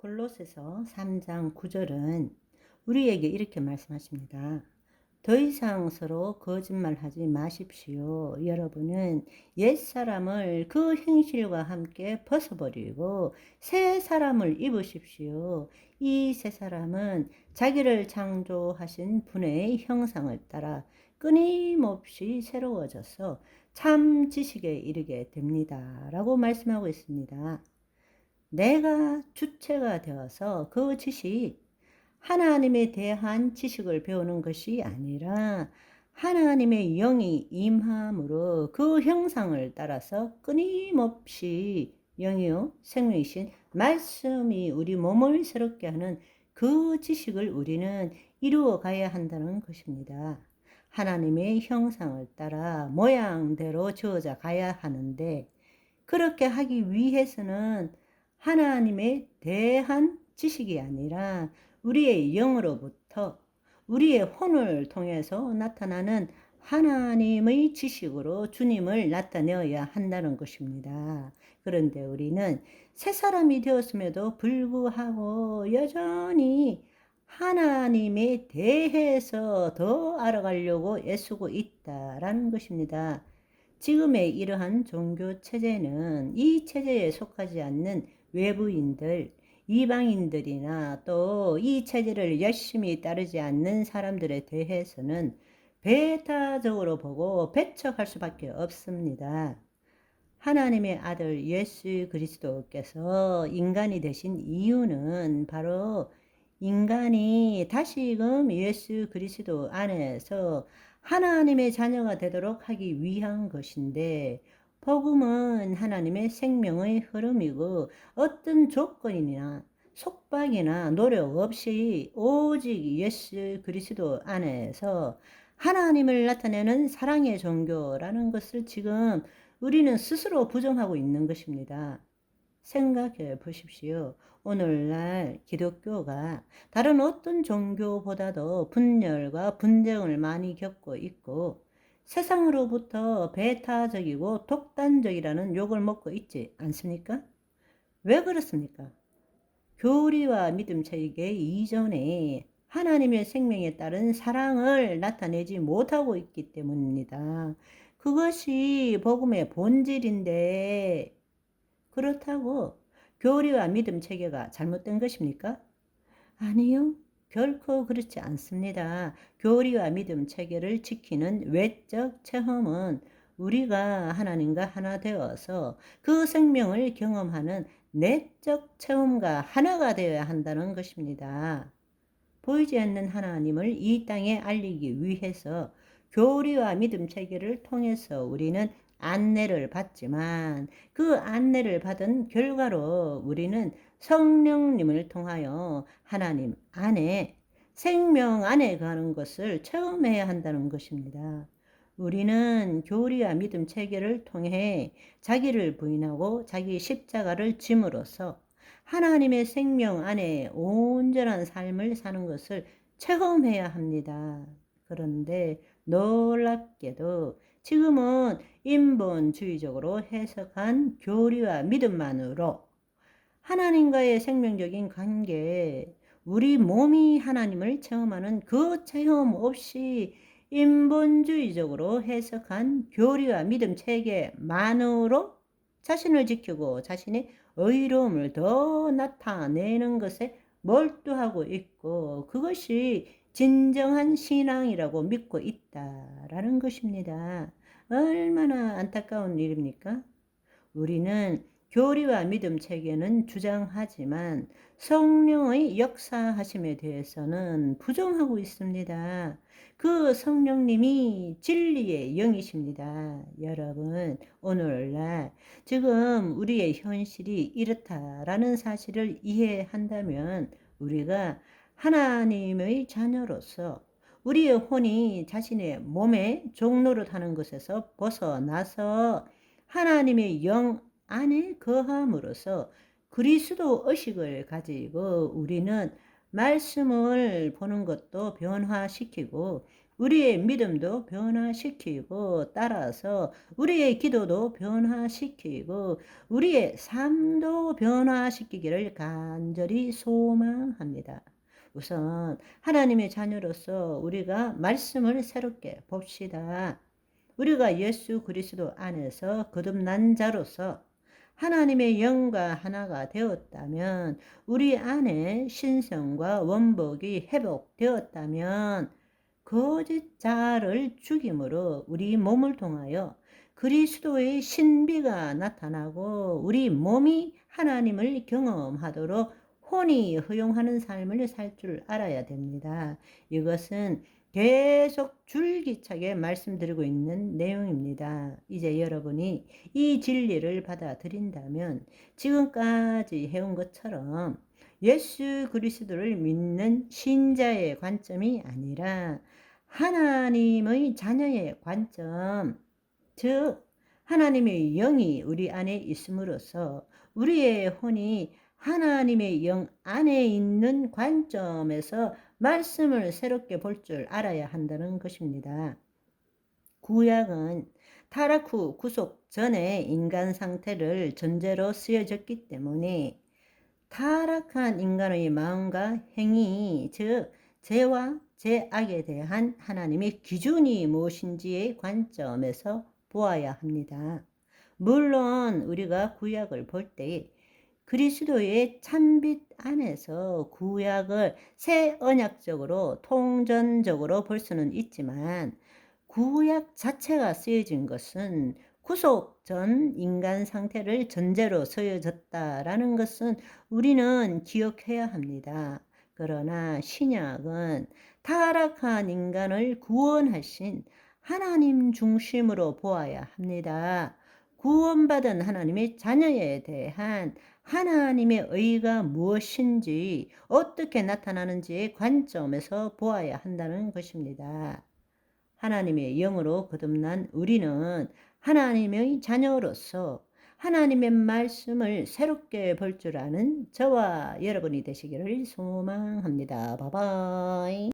골로새서 3장 9절은 우리에게 이렇게 말씀하십니다. 더 이상 서로 거짓말하지 마십시오. 여러분은 옛사람을 그 행실과 함께 벗어버리고 새 사람을 입으십시오. 이 새 사람은 자기를 창조하신 분의 형상을 따라 끊임없이 새로워져서 참 지식에 이르게 됩니다. 라고 말씀하고 있습니다. 내가 주체가 되어서 그 지식, 하나님에 대한 지식을 배우는 것이 아니라 하나님의 영이 임함으로 그 형상을 따라서 끊임없이 영이요 생명이신 말씀이 우리 몸을 새롭게 하는 그 지식을 우리는 이루어 가야 한다는 것입니다. 하나님의 형상을 따라 모양대로 지어져 가야 하는데, 그렇게 하기 위해서는 하나님에 대한 지식이 아니라 우리의 영으로부터 우리의 혼을 통해서 나타나는 하나님의 지식으로 주님을 나타내어야 한다는 것입니다. 그런데 우리는 새 사람이 되었음에도 불구하고 여전히 하나님에 대해서 더 알아가려고 애쓰고 있다라는 것입니다. 지금의 이러한 종교 체제는 이 체제에 속하지 않는 외부인들, 이방인들이나 또 이 체제를 열심히 따르지 않는 사람들에 대해서는 배타적으로 보고 배척할 수밖에 없습니다. 하나님의 아들 예수 그리스도께서 인간이 되신 이유는 바로 인간이 다시금 예수 그리스도 안에서 하나님의 자녀가 되도록 하기 위한 것인데, 복음은 하나님의 생명의 흐름이고 어떤 조건이나 속박이나 노력 없이 오직 예수 그리스도 안에서 하나님을 나타내는 사랑의 종교라는 것을 지금 우리는 스스로 부정하고 있는 것입니다. 생각해 보십시오. 오늘날 기독교가 다른 어떤 종교보다도 분열과 분쟁을 많이 겪고 있고 세상으로부터 배타적이고 독단적이라는 욕을 먹고 있지 않습니까? 왜 그렇습니까? 교리와 믿음 체계 이전에 하나님의 생명에 따른 사랑을 나타내지 못하고 있기 때문입니다. 그것이 복음의 본질인데, 그렇다고 교리와 믿음 체계가 잘못된 것입니까? 아니요. 결코 그렇지 않습니다. 교리와 믿음 체계를 지키는 외적 체험은 우리가 하나님과 하나 되어서 그 생명을 경험하는 내적 체험과 하나가 되어야 한다는 것입니다. 보이지 않는 하나님을 이 땅에 알리기 위해서 교리와 믿음 체계를 통해서 우리는 안내를 받지만, 그 안내를 받은 결과로 우리는 성령님을 통하여 하나님 안에, 생명 안에 가는 것을 체험해야 한다는 것입니다. 우리는 교리와 믿음 체계를 통해 자기를 부인하고 자기 십자가를 짐으로써 하나님의 생명 안에 온전한 삶을 사는 것을 체험해야 합니다. 그런데 놀랍게도 지금은 인본주의적으로 해석한 교리와 믿음만으로 하나님과의 생명적인 관계, 우리 몸이 하나님을 체험하는 그 체험 없이 인본주의적으로 해석한 교리와 믿음 체계만으로 자신을 지키고 자신의 의로움을 더 나타내는 것에 몰두하고 있고, 그것이 진정한 신앙이라고 믿고 있다라는 것입니다. 얼마나 안타까운 일입니까? 우리는 교리와 믿음 체계는 주장하지만 성령의 역사하심에 대해서는 부정하고 있습니다. 그 성령님이 진리의 영이십니다. 여러분, 오늘날 지금 우리의 현실이 이렇다라는 사실을 이해한다면 우리가 하나님의 자녀로서 우리의 혼이 자신의 몸의 종노릇하는 것에서 벗어나서 하나님의 영 안에 거함으로써 그리스도 의식을 가지고 우리는 말씀을 보는 것도 변화시키고 우리의 믿음도 변화시키고 따라서 우리의 기도도 변화시키고 우리의 삶도 변화시키기를 간절히 소망합니다. 우선 하나님의 자녀로서 우리가 말씀을 새롭게 봅시다. 우리가 예수 그리스도 안에서 거듭난 자로서 하나님의 영과 하나가 되었다면, 우리 안에 신성과 원복이 회복되었다면 거짓 자를 죽임으로 우리 몸을 통하여 그리스도의 신비가 나타나고 우리 몸이 하나님을 경험하도록 혼이 허용하는 삶을 살 줄 알아야 됩니다. 이것은 계속 줄기차게 말씀드리고 있는 내용입니다. 이제 여러분이 이 진리를 받아들인다면 지금까지 해온 것처럼 예수 그리스도를 믿는 신자의 관점이 아니라 하나님의 자녀의 관점, 즉 하나님의 영이 우리 안에 있음으로써 우리의 혼이 하나님의 영 안에 있는 관점에서 말씀을 새롭게 볼 줄 알아야 한다는 것입니다. 구약은 타락 후 구속 전의 인간 상태를 전제로 쓰여졌기 때문에 타락한 인간의 마음과 행위, 즉 죄와 죄악에 대한 하나님의 기준이 무엇인지의 관점에서 보아야 합니다. 물론 우리가 구약을 볼 때 그리스도의 참빛 안에서 구약을 새 언약적으로 통전적으로 볼 수는 있지만, 구약 자체가 쓰여진 것은 구속 전 인간 상태를 전제로 쓰여졌다라는 것은 우리는 기억해야 합니다. 그러나 신약은 타락한 인간을 구원하신 하나님 중심으로 보아야 합니다. 구원받은 하나님의 자녀에 대한 하나님의 의가 무엇인지, 어떻게 나타나는지의 관점에서 보아야 한다는 것입니다. 하나님의 영으로 거듭난 우리는 하나님의 자녀로서 하나님의 말씀을 새롭게 볼 줄 아는 저와 여러분이 되시기를 소망합니다. 바이바이.